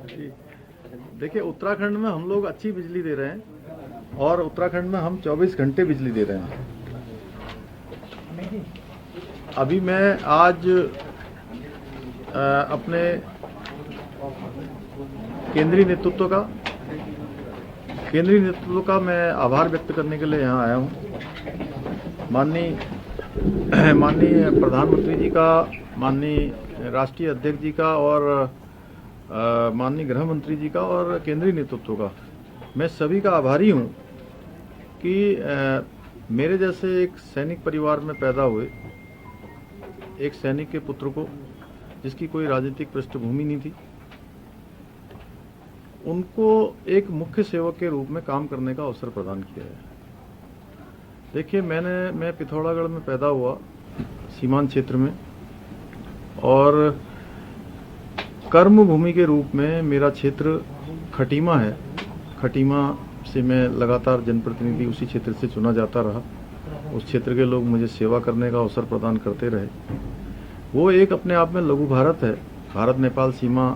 जी, देखिए उत्तराखंड में हम लोग अच्छी बिजली दे रहे हैं और उत्तराखंड में हम 24 घंटे बिजली दे रहे हैं। अभी मैं आज अपने केंद्रीय नेतृत्व का मैं आभार व्यक्त करने के लिए यहाँ आया हूँ। माननीय प्रधानमंत्री जी का, माननीय राष्ट्रीय अध्यक्ष जी का और माननीय गृह मंत्री जी का और केंद्रीय नेतृत्व का, मैं सभी का आभारी हूँ कि मेरे जैसे एक सैनिक परिवार में पैदा हुए एक सैनिक के पुत्र को, जिसकी कोई राजनीतिक पृष्ठभूमि नहीं थी, उनको एक मुख्य सेवक के रूप में काम करने का अवसर प्रदान किया है। देखिए, मैं पिथौरागढ़ में पैदा हुआ, सीमांत क्षेत्र में, और कर्म भूमि के रूप में मेरा क्षेत्र खटीमा है। खटीमा से मैं लगातार जनप्रतिनिधि उसी क्षेत्र से चुना जाता रहा। उस क्षेत्र के लोग मुझे सेवा करने का अवसर प्रदान करते रहे। वो एक अपने आप में लघु भारत है। भारत नेपाल सीमा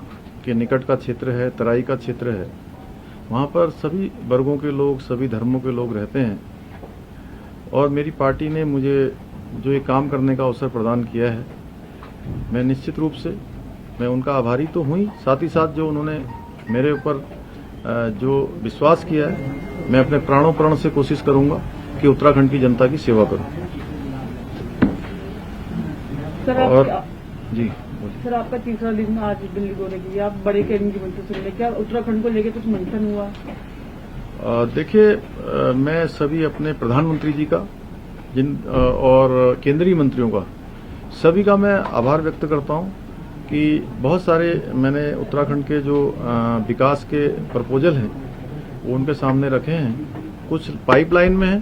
के निकट का क्षेत्र है, तराई का क्षेत्र है। वहाँ पर सभी वर्गों के लोग, सभी धर्मों के लोग रहते हैं और मेरी पार्टी ने मुझे जो ये काम करने का अवसर प्रदान किया है, मैं निश्चित रूप से मैं उनका आभारी तो हुई, साथ ही साथ जो उन्होंने मेरे ऊपर जो विश्वास किया है, मैं अपने प्राणों प्राण से कोशिश करूंगा कि उत्तराखंड की जनता की सेवा करूं। सर, आपका तीसरा दिन आज दिल्ली दौरे की, आप बड़े केंद्र की मंत्री सुन रहे, क्या उत्तराखंड को लेकर कुछ मंथन हुआ? देखिए, मैं सभी अपने प्रधानमंत्री जी का और केंद्रीय मंत्रियों का, सभी का मैं आभार व्यक्त करता हूं कि बहुत सारे मैंने उत्तराखंड के जो विकास के प्रपोजल हैं वो उनके सामने रखे हैं। कुछ पाइपलाइन में हैं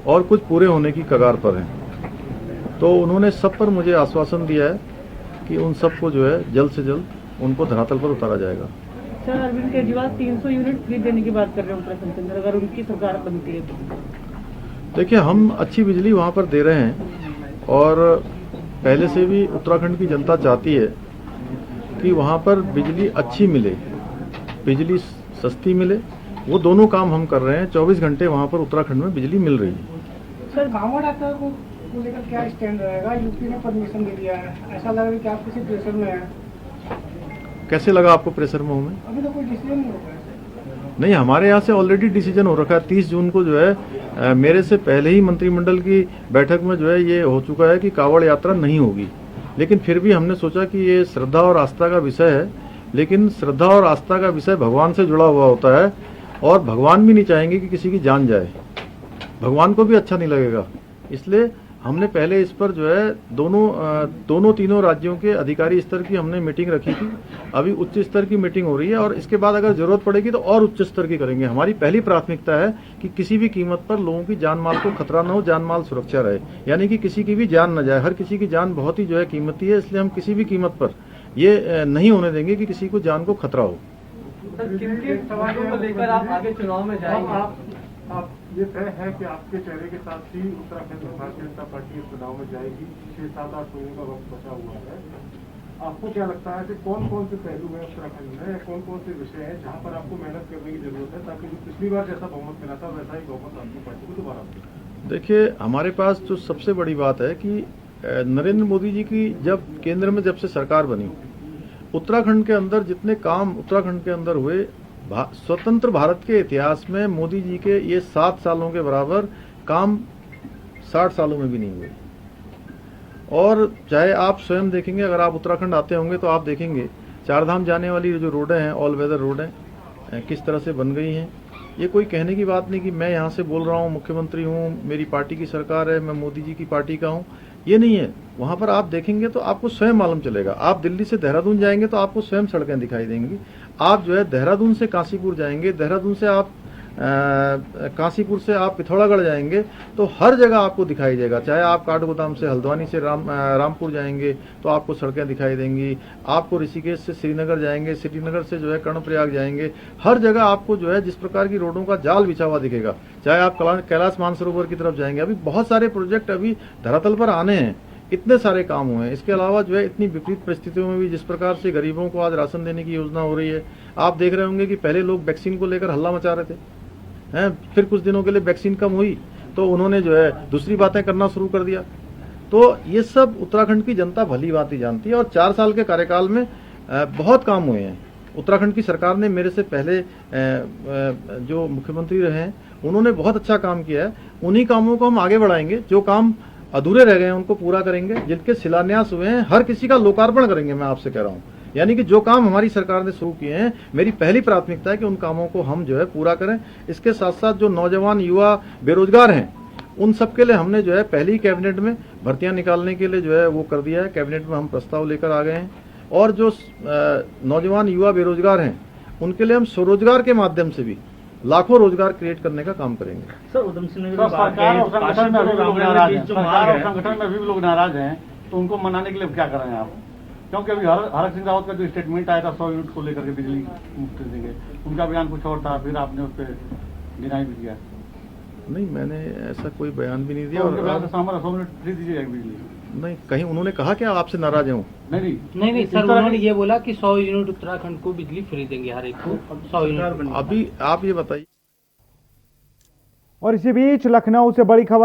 और कुछ पूरे होने की कगार पर हैं। तो उन्होंने सब पर मुझे आश्वासन दिया है कि उन सब को जो है जल्द से जल्द उनको धरातल पर उतारा जाएगा। Sir, Arvind Kejriwal 300 unit free देने की बात कर रहे हैं उत्तराखंड के अंदर, अगर उनकी सरकार बनती है तो? देखिए, हम अच्छी बिजली वहाँ पर दे रहे हैं और पहले से भी उत्तराखंड की जनता चाहती है कि वहाँ पर बिजली अच्छी मिले, बिजली सस्ती मिले। वो दोनों काम हम कर रहे हैं। 24 घंटे वहाँ पर उत्तराखंड में बिजली मिल रही है। सर, कांवड़ यात्रा को लेकर क्या स्टैंड रहेगा? यूपी ने परमिशन दे दिया है, ऐसा लग रहा है कि आप किसी प्रेशर में हैं। कैसे लगा आपको प्रेशर में हूँ मैं? अभी तो कोई डिसीजन नहीं होगा। नहीं, हमारे यहाँ से ऑलरेडी डिसीजन हो रखा है। 30 जून को जो है मेरे से पहले ही मंत्रिमंडल की बैठक में जो है ये हो चुका है कि कांवड़ यात्रा नहीं होगी। लेकिन फिर भी हमने सोचा कि ये श्रद्धा और आस्था का विषय है, लेकिन श्रद्धा और आस्था का विषय भगवान से जुड़ा हुआ होता है और भगवान भी नहीं चाहेंगे कि किसी की जान जाए, भगवान को भी अच्छा नहीं लगेगा। इसलिए हमने पहले इस पर जो है तीनों राज्यों के अधिकारी स्तर की हमने मीटिंग रखी थी। अभी उच्च स्तर की मीटिंग हो रही है और इसके बाद अगर जरूरत पड़ेगी तो और उच्च स्तर की करेंगे। हमारी पहली प्राथमिकता है कि किसी भी कीमत पर लोगों की जान माल को खतरा न हो, जान माल सुरक्षा रहे, यानी कि किसी की भी जान न जाए। हर किसी की जान बहुत ही जो है कीमती है, इसलिए हम किसी भी कीमत पर ये नहीं होने देंगे कि किसी को जान को खतरा हो। किन सवालों को लेकर आप आगे चुनाव में जाएंगे? आप ये तय है कि आपके चेहरे के साथ ही उत्तराखंड में भारतीय जनता पार्टी चुनाव में जाएगी। 6-7-8 लोगों का वक्त बचा हुआ है। आपको क्या लगता है कि कौन कौन से पहलू हैं उत्तराखंड में, या कौन कौन से विषय हैं जहां पर आपको मेहनत करने की जरूरत है, ताकि जो पिछली बार जैसा बहुमत मिला था वैसा ही बहुमत आपकी पार्टी को दोबारा मिले? देखिए, हमारे पास जो सबसे बड़ी बात है कि नरेंद्र मोदी जी की जब से सरकार बनी, उत्तराखंड के अंदर जितने काम उत्तराखंड के अंदर हुए, स्वतंत्र भारत के इतिहास में मोदी जी के ये 7 सालों के बराबर काम 60 सालों में भी नहीं हुए। और चाहे आप स्वयं देखेंगे, अगर आप उत्तराखंड आते होंगे तो आप देखेंगे चारधाम जाने वाली जो रोडें हैं, ऑल वेदर रोडें किस तरह से बन गई हैं। ये कोई कहने की बात नहीं कि मैं यहाँ से बोल रहा हूँ, मुख्यमंत्री हूँ, मेरी पार्टी की सरकार है, मैं मोदी जी की पार्टी का हूँ, ये नहीं है। वहाँ पर आप देखेंगे तो आपको स्वयं मालूम चलेगा। आप दिल्ली से देहरादून जाएंगे तो आपको स्वयं सड़कें दिखाई देंगी। आप जो है देहरादून से काशीपुर जाएंगे, देहरादून से आप काशीपुर से आप पिथौरागढ़ जाएंगे तो हर जगह आपको दिखाई देगा। चाहे आप काठगोदाम से हल्द्वानी से रामपुर जाएंगे तो आपको सड़कें दिखाई देंगी। आपको ऋषिकेश से श्रीनगर जाएंगे, श्रीनगर से जो है कर्णप्रयाग जाएंगे, हर जगह आपको जो है जिस प्रकार की रोडों का जाल बिछा हुआ दिखेगा। चाहे आप कैलाश मानसरोवर की तरफ जाएंगे, अभी बहुत सारे प्रोजेक्ट अभी धरातल पर आने हैं। इतने सारे काम हुए हैं। इसके अलावा जो है इतनी विपरीत परिस्थितियों में भी जिस प्रकार से गरीबों को आज राशन देने की योजना हो रही है, आप देख रहे होंगे कि पहले लोग वैक्सीन को लेकर हल्ला मचा रहे थे, हैं, फिर कुछ दिनों के लिए वैक्सीन कम हुई तो उन्होंने जो है दूसरी बातें करना शुरू कर दिया। तो ये सब उत्तराखंड की जनता भली भांति जानती है और 4 साल के कार्यकाल में बहुत काम हुए हैं। उत्तराखंड की सरकार ने मेरे से पहले जो मुख्यमंत्री रहे हैं उन्होंने बहुत अच्छा काम किया है। उन्हीं कामों को हम आगे बढ़ाएंगे, जो काम अधूरे रह गए हैं उनको पूरा करेंगे, जिनके शिलान्यास हुए हैं हर किसी का लोकार्पण करेंगे। मैं आपसे कह रहा हूं, यानी कि जो काम हमारी सरकार ने शुरू किए हैं, मेरी पहली प्राथमिकता है कि उन कामों को हम जो है पूरा करें। इसके साथ साथ जो नौजवान युवा बेरोजगार हैं उन सब के लिए हमने जो है पहली कैबिनेट में भर्तियां निकालने के लिए जो है वो कर दिया है। कैबिनेट में हम प्रस्ताव लेकर आ गए हैं और जो नौजवान युवा बेरोजगार हैं उनके लिए हम स्वरोजगार के माध्यम से भी लाखों रोजगार क्रिएट करने का काम करेंगे। सर उधम सिंह ने सर, सरकार और संगठन में अभी लोग नाराज हैं, जो सरकार मांग और है, संगठन में भी लोग नाराज हैं, तो उनको मनाने के लिए क्या कर रहे हैं आप? क्योंकि अभी हरक सिंह रावत का जो स्टेटमेंट आया था 100 यूनिट को लेकर के बिजली मुफ्त देंगे, उनका बयान कुछ और था, फिर आपने उस पर डिनाई भी किया। नहीं, मैंने ऐसा कोई बयान भी नहीं दिया। तो उनके बयान से और सामने 100 यूनिट फ्री दीजिए बिजली। नहीं, कहीं उन्होंने कहा क्या आपसे नाराज हूँ? नहीं सर, उन्होंने ये बोला कि 100 यूनिट उत्तराखंड को बिजली फ्री देंगे, हर एक को 100 यूनिट। अभी आप ये बताइए। और इसी बीच लखनऊ से बड़ी खबर